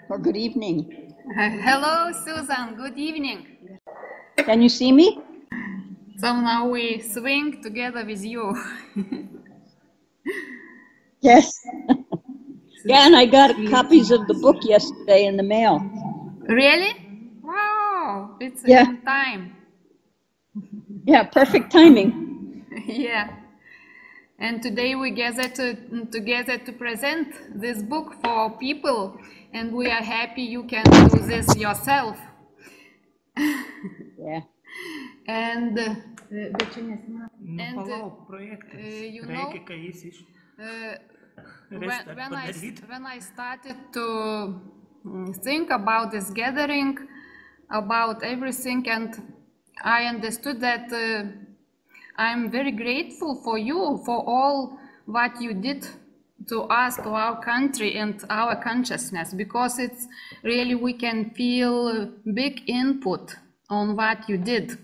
or good evening. Hello, Susan. Good evening. Can you see me? So now we swing together with you. Yes. Yeah, and I got copies of the book yesterday in the mail. Really? Wow, it's Yeah. in time. Yeah, perfect timing. Yeah. And today we gathered together to present this book for people, and we are happy you can do this yourself. Yeah. And you know, when I started to think about this gathering, about everything, and I understood that I'm very grateful for you, for all what you did to us, to our country and our consciousness, because it's really, we can feel big input on what you did.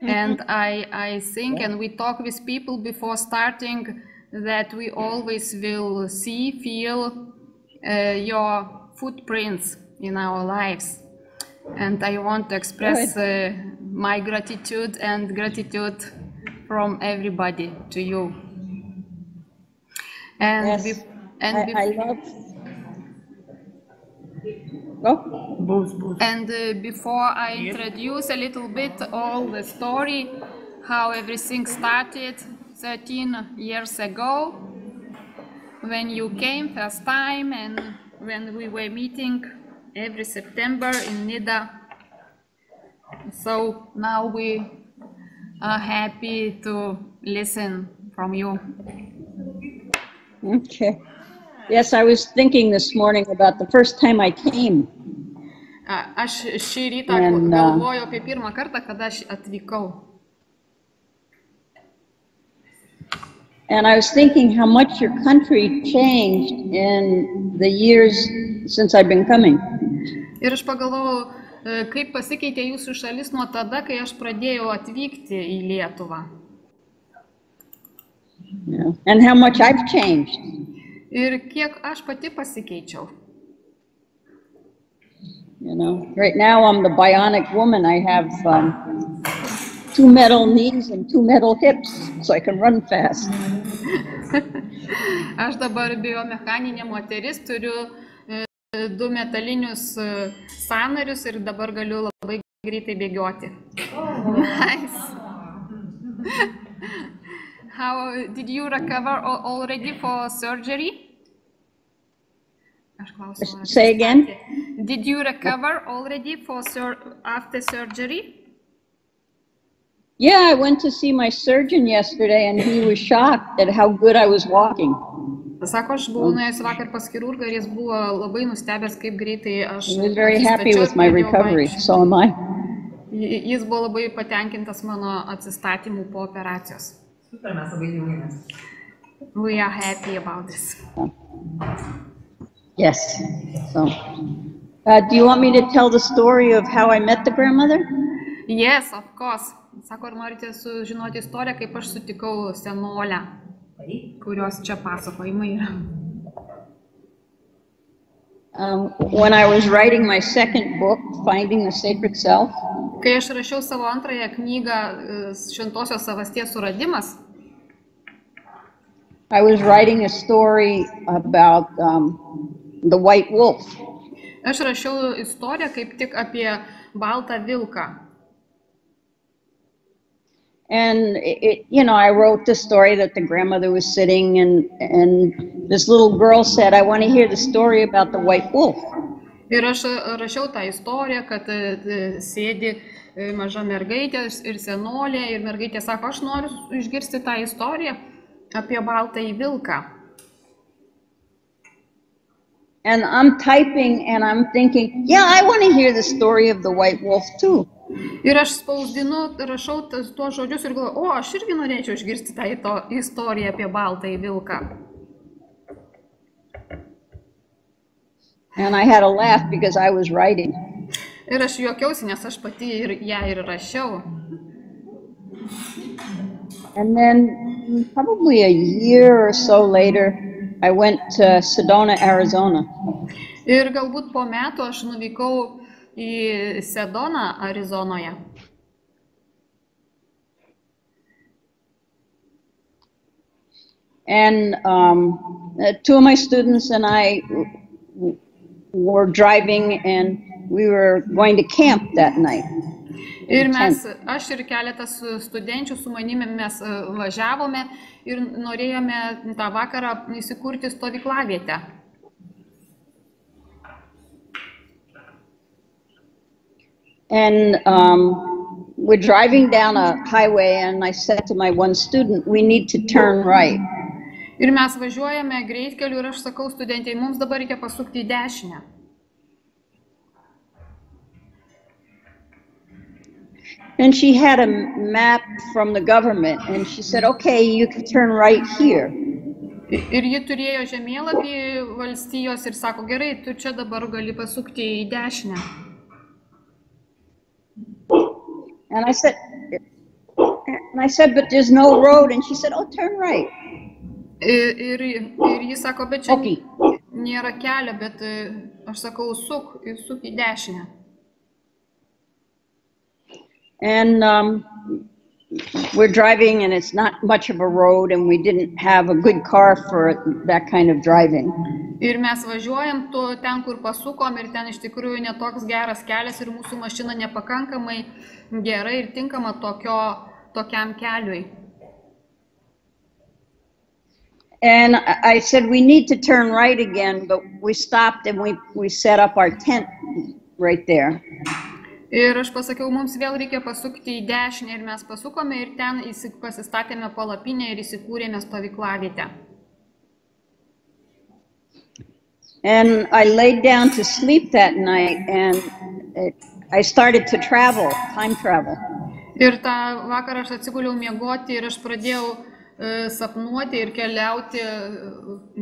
And I think, and we talk with people before starting, that we always will see, feel your footprints in our lives. And I want to express my gratitude and gratitude from everybody to you. And Yes. I love. Oh. And before I introduce a little bit all the story, how everything started 13 years ago, when you came first time and when we were meeting every September in Nida. So now we are happy to listen from you. Okay. Yes, I was thinking this morning about the first time I came. Aš šį rytą galvoju apie pirmą kartą, kada aš atvykau. And I was thinking how much your country changed in the years since I've been coming. Ir aš pagalvojau, kaip pasikeitė jūsų šalis nuo tada, kai aš pradėjau atvykti į Lietuvą. Yeah. And how much I've changed. Ir kiek aš pati pasikeičiau. You know, right now I'm the bionic woman. I have 2 metal knees and 2 metal hips, so I can run fast. Aš dabar biomechaninė moteris, turiu 2 metalinius sąnarius ir dabar galiu labai greitai bėgioti. Nice. How did you recover already for surgery? Say again? Did you recover already for after surgery? Yeah, I went to see my surgeon yesterday and he was shocked at how good I was walking. Sako, aš buvau nuėjus vakar pas chirurgą ir jis buvo labai nustebęs, kaip greitai aš. He was very happy with my recovery, so am I. Jis buvo labai patenkintas mano atsistatymu po operacijos. Super, mes labai džiaugiamės. We are happy about this. Yes. So, do you want me to tell the story of how I met the grandmother? Yes, of course. Sako, ar norite sužinoti istoriją, kaip aš sutikau senolę, kurios čia pasakojimai yra. When I was writing my second book, Finding the Sacred Self, kai aš rašiau savo antrąją knygą Šventosios savasties suradimas, I was writing a story about the white wolf. Aš rašiau istoriją kaip tik apie baltą vilką. And you know, I wrote the story that the grandmother was sitting and this little girl said, I want to hear the story about the white wolf. Ir aš rašiau tą istoriją, kad sėdi maža mergaitė ir senolė, ir mergaitė sako, aš noriu išgirsti tą istoriją apie baltąjį vilką. And I'm typing and I'm thinking, yeah, I want to hear the story of the white wolf too. Ir aš spausdinu, rašau tuos žodžius ir galvoju, o aš irgi norėčiau išgirsti tą istoriją apie baltąjį vilką. And I had to laugh because I was writing. Ir aš juokiausi, nes aš pati ją ir rašiau. And then probably a year or so later, I went to Sedona, Arizona. Ir galbūt po metų aš nuvykau į Sedoną, Arizonoje. And two of my students and I were driving, and we were going to camp that night. Ir aš ir keletas studenčių su manimi mes važiavome ir norėjome tą vakarą įsikurti stovyklavietę. And we're driving down a highway, and I said to my one student, we need to turn right. Ir mes važiuojame greitkeliu ir aš sakau studentei, mums dabar reikia pasukti į dešinę. And she had a map from the government, and she said, okay, you can turn right here. Ir ji turėjo žemėlapį valstijos ir sako, gerai, tu čia dabar gali pasukti į dešinę. And I said, but there's no road, and she said, oh, turn right. Ir ji sako, bet čia nėra kelio, bet aš sakau, suk į dešinę. And we're driving, and it's not much of a road, and we didn't have a good car for that kind of driving. Ir mes važiuojam ten, kur pasukom, ir ten iš tikrųjų netoks geras kelias, ir mūsų mašina nepakankamai gera ir tinkama tokiam keliui. And I said, we need to turn right again, but we stopped and we set up our tent right there. Ir aš pasakiau, mums vėl reikia pasukti į dešinę, ir mes pasukome ir ten pasistatėme palapinę ir įsikūrėme stovyklavietę. And I laid down to sleep that night, and I started to travel, time travel. Ir tą vakarą aš atsiguliau miegoti ir aš pradėjau sapnuoti ir keliauti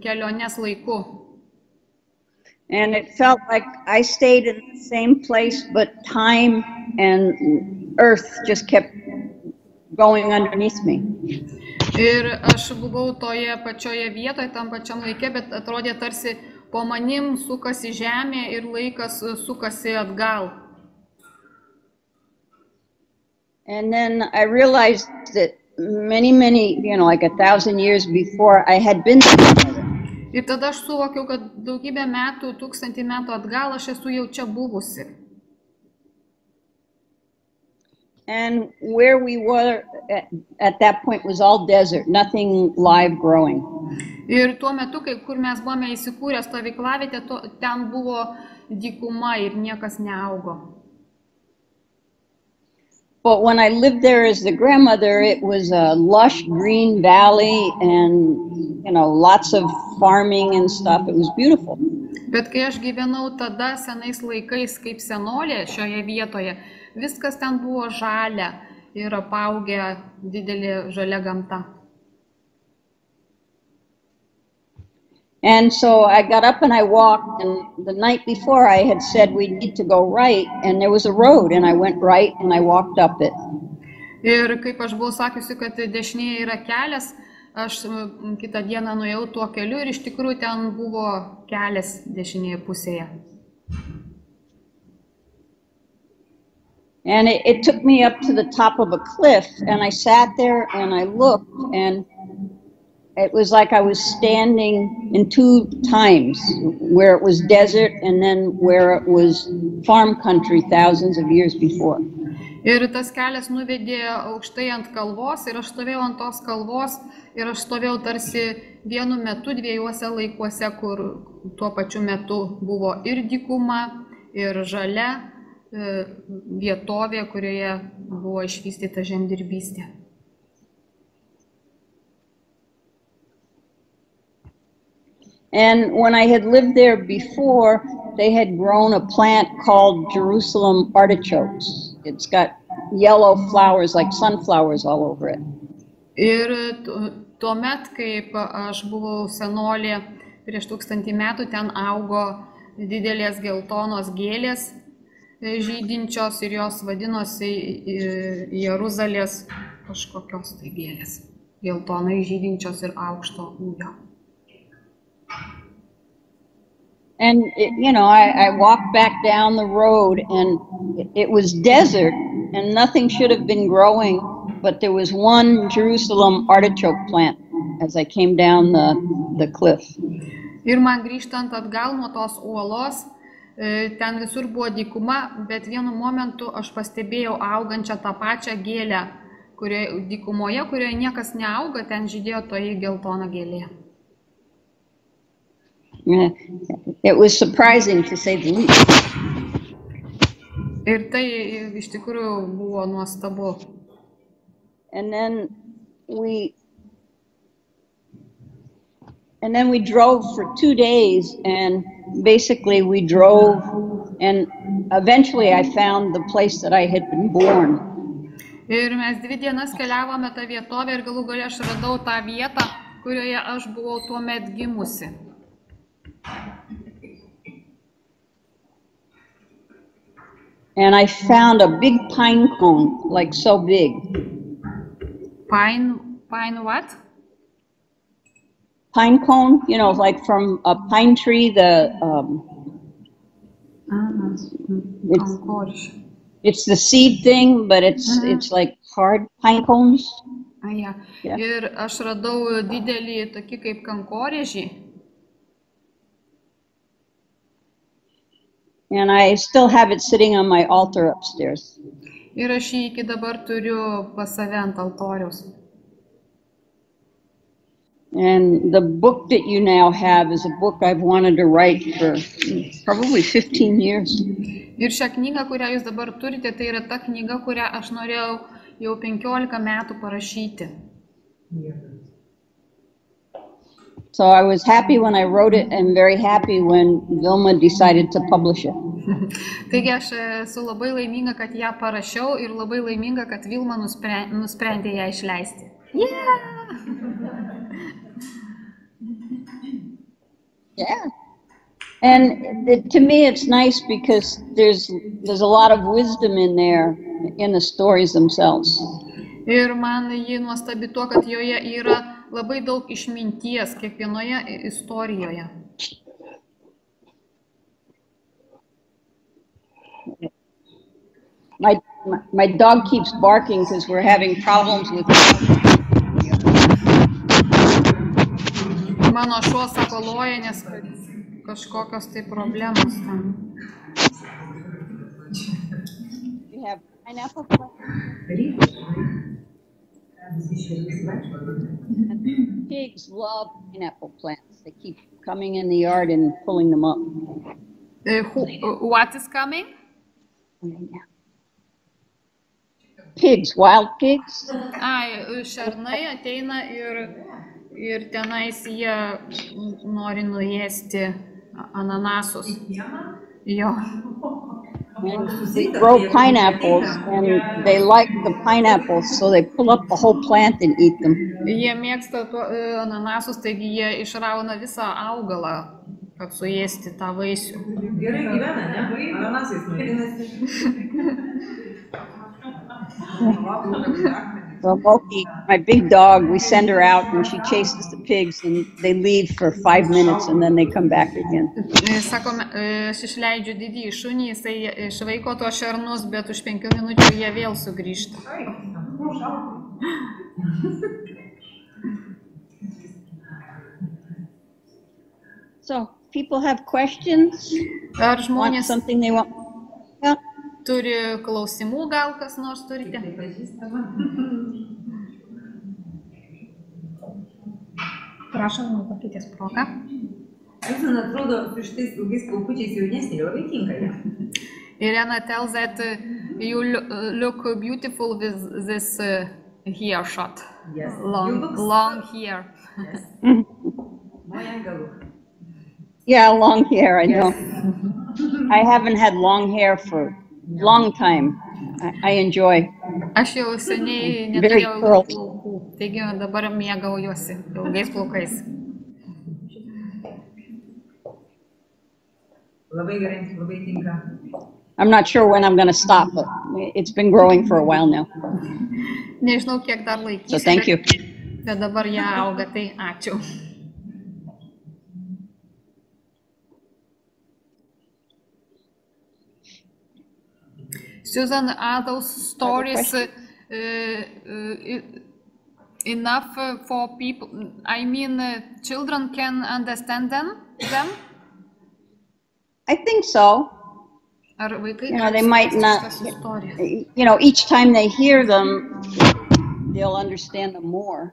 kelionės laiku. And it felt like I stayed in the same place, but time and earth just kept going underneath me. Ir aš buvau toje pačioje vietoje, tam pačiam laike, bet atrodė tarsi po manim sukasi žemė ir laikas sukasi atgal. And then I realized that many, like 1,000 years before, I had been there. Ir tada aš suvokiau, kad daugybę metų, 1000 metų atgal aš esu jau čia buvusi. And where we were at that point was all desert, nothing live growing. Ir tuo metu, kur mes buvome įsikūrę stovyklavietę, ten buvo dykuma ir niekas neaugo. But when I lived there as the grandmother, it was a lush green valley and, lots of farming and stuff. It was beautiful. Bet kai aš gyvenau tada senais laikais kaip senolė šioje vietoje, viskas ten buvo žalia ir apaugę didelė žalia gamta. And so I got up and I walked, and the night before I had said we need to go right, and there was a road, and I went right and I walked up it. Ir kaip aš buvau sakiusi, kad dešinėje yra kelias, aš kitą dieną nuėjau tuo keliu ir iš tikrųjų ten buvo kelias dešinėje pusėje. And it took me up to the top of a cliff, and I sat there and I looked, and it was like I was standing in two times, where it was desert and then where it was farm country thousands of years before. Ir tas kelias nuvedė aukštai ant kalvos ir aš stovėjau ant tos kalvos ir aš stovėjau tarsi vienu metu dviejuose laikuose, kur tuo pačiu metu buvo ir dykuma, ir žalia vietovė, kurioje buvo išvystyta žemdirbystė. And when I had lived there before, they had grown a plant called Jerusalem artichokes. It's got yellow flowers like sunflowers all over it. Ir tuomet, kaip aš buvau senolė prieš 1000 metų, ten augo didelės geltonos gėlės žydinčios ir jos vadinosi Jeruzalės kažkokios tai gėlės. Geltonai žydinčios ir aukšto ūgio. And, I walked back down the road and it was desert and nothing should have been growing, but there was one Jerusalem artichoke plant as I came down the cliff. Ir man grįžtant atgal nuo tos uolos, ten visur buvo dykuma, bet vienu momentu aš pastebėjau augančią tą pačią gėlę, dykumoje, kurioje niekas neauga, ten žydėjo toji geltona gėlė. It was surprising to say the least. Ir tai iš tikrųjų buvo nuostabu. And then we drove for 2 days, and basically we drove, and eventually I found the place that I had been born. Ir mes 2 dienas keliavome tą vietovę ir galų gale aš radau tą vietą, kurioje aš buvau tuomet gimusi. And I found a big pine cone, like so big. Pine what? Pine cone, like from a pine tree, it's the seed thing, but it's like hard pine cones. Yeah. Ir aš radau didelį tokį kaip kankorėžį. And I still have it sitting on my altar upstairs. Ir aš jį iki dabar turiu pas save ant altoriaus. And the book that you now have is a book I've wanted to write for probably 15 years. Ir šią knygą, kurią jūs dabar turite, tai yra ta knyga, kurią aš norėjau jau 15 metų parašyti. So I was happy when I wrote it and very happy when Vilma decided to publish it. Taigi aš esu labai laiminga, kad ją parašiau ir labai laiminga, kad Vilma nusprendė ją išleisti. Yeah. And to me it's nice because there's a lot of wisdom in there in the stories themselves. Ir man ji nuostabi tuo, kad joje yra labai daug išminties kiekvienoje istorijoje. My dog keeps barking because we're having problems with Mano šuo sako loja, nes kažkokios tai problemos ten. You have pineapple? Pigs love pineapple plants. They keep coming in the yard and pulling them up. What is coming? Pigs, wild pigs. Šernai ateina ir tenais jie nori nuėsti ananasus. Jo. They grow pineapples and they like the pineapples, so they pull up the whole plant and eat them. Jie mėgsta ananasus, taigi jie išrauna visą augalą, kad suėsti tą vaisių. Gerai gyvena, ne? Ananasais maitinasi. Well, Moki, my big dog, we send her out and she chases the pigs and they leave for 5 minutes and then they come back again. Sakome, aš išleidžiu didįjį šunį, jisai išvaiko tuos šernus, bet už 5 minučių jie vėl sugrįžta. So, people have questions? Ar žmonės something they want? Yeah. Turi klausimų, gal kas nors turite? Prašom, pakeitės progą. Jūs, man atrodo, su šitais ilgais plaukučiais jaunesnė, labai tinka jam. Irena tells that you look beautiful with this hair shot. Yes. Long hair. Yes. My angle. Yeah, long hair, I know. I haven't had long hair for long time. I enjoy. Aš jau seniai neturėjau plaukų, taigi dabar mėgaujuosi ilgais plaukais. Labai gerai, labai tinka. I'm not sure when I'm going to stop, but it's been growing for a while now. Nežinau, kiek dar laikysiu. So thank you. Bet dabar ją auga, tai ačiū. Susan, are those stories enough for people? I mean, children can understand them? I think so. Ar vaikai You know, gali they might suprasti not, šitas istorijas? you know, each time they hear them, they'll understand them more.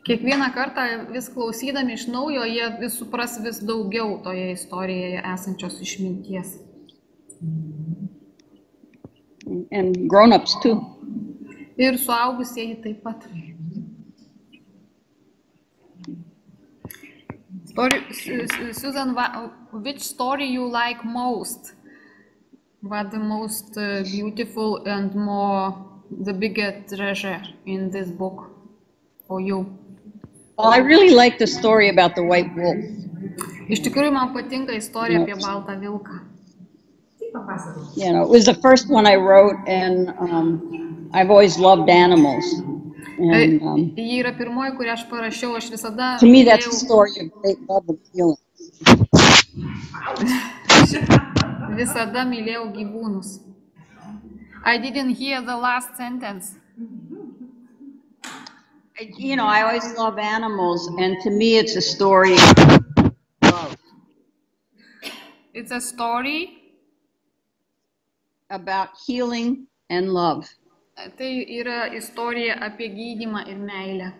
Kiekvieną kartą vis klausydami iš naujo, jie vis supras vis daugiau toje istorijoje esančios išminties. And grown-ups too. Ir suaugusieji taip pat. Susan, which story you like most? What the most beautiful and the biggest treasure in this book for you? Well, I really like the story about the white wolf. Iš tikrųjų, man patinka istorija apie baltą vilką. You know, it was the first one I wrote, and I've always loved animals. And Ji yra pirmoji, kurią aš parašiau, aš visada to me, that's a story of great love and healing. Visada mylėjau gyvūnus. I didn't hear the last sentence. You know, I always love animals, and to me, it's a story of love. It's a story about healing and love. Tai yra istorija apie gydymą ir meilę.